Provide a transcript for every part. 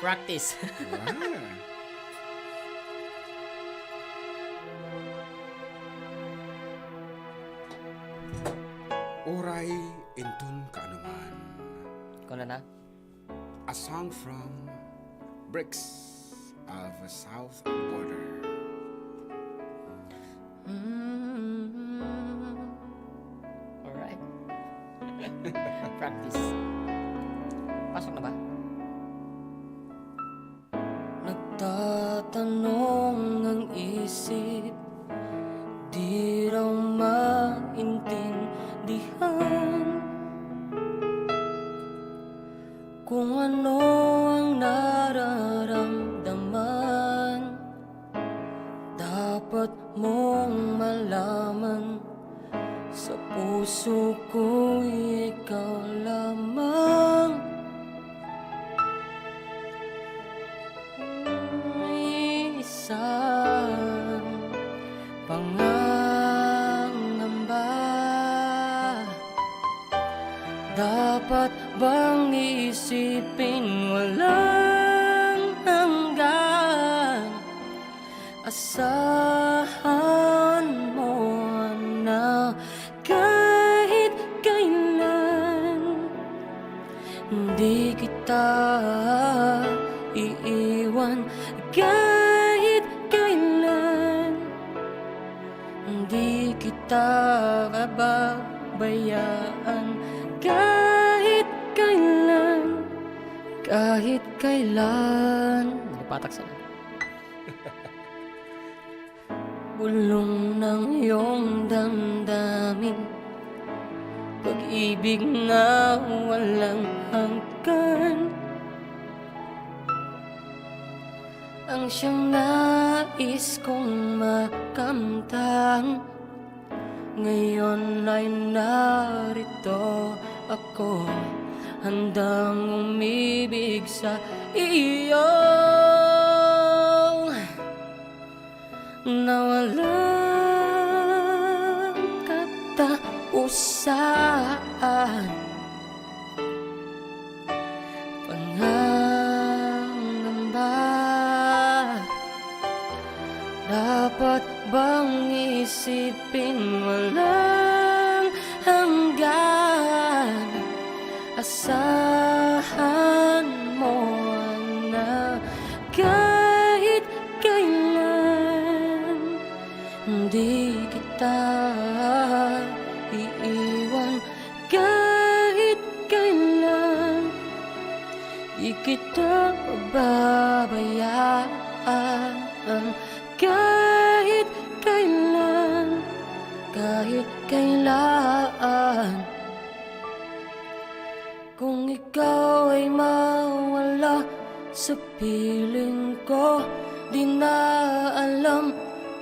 Practice. Oray intun kaanuman. Kung na? A song from Bricks of a South Border. Alright. Practice. Pasok na ba? Nagtatanong ang isip, di raw maintindihan kung ano ang nararamdaman. Dapat mong malaman, sa puso ko'y ikaw lamang. Isang pangangamba, dapat bang isipin walang hanggan? Asahan mo na kahit kailan hindi kita iiwan, kahit kailan hindi kita babayaan, kahit kailan, kahit kailan. Nalipatak sana. Bulong ng iyong damdamin, pag-ibig na walang hanggan, ang siyang nais kong makamtan. Ngayon ay narito ako, handang umibig sa iyo na walang katapusan. Pangangamba, dapat bang isipin walang hanggan? Asahan mo na kahit kailan hindi kita iiwan, kahit kailan di kita pababayaan, kahit kailan, kahit kailan. Kung ikaw ay mawala sa piling ko, di na alam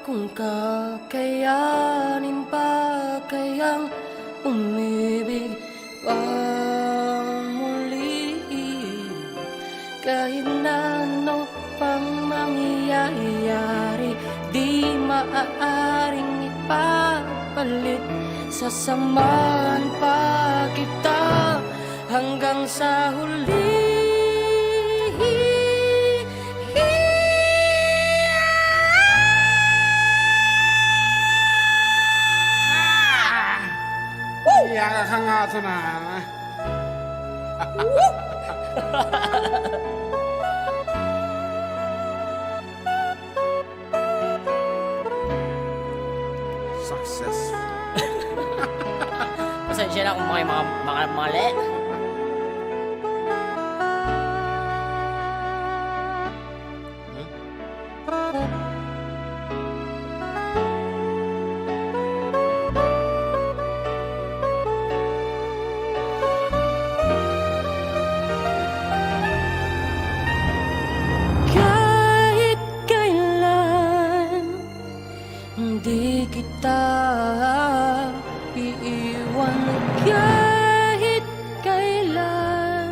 kung kakayanin pa kayang umibig pa muli. Kahit na ano pang mangyayari, di maaaring ipapalit. Sasamahan pa kita hanggang sa huli. Iya ka nga ito na. Successful. Pasensya na kung mga mali. Kahit kailan hindi kita iiwan, kahit kailan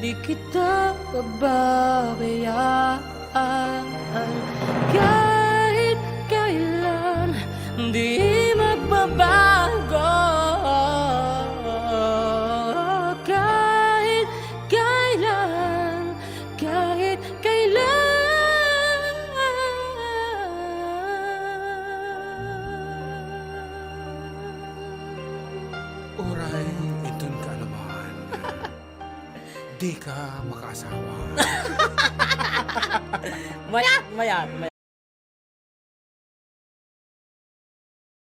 di kita pababayaan, kahit kailan di magbabago, kahit kailan kahit kailan. Uray, intun ka naman. Di ka makaasawa. Mayat, mayat, mayat.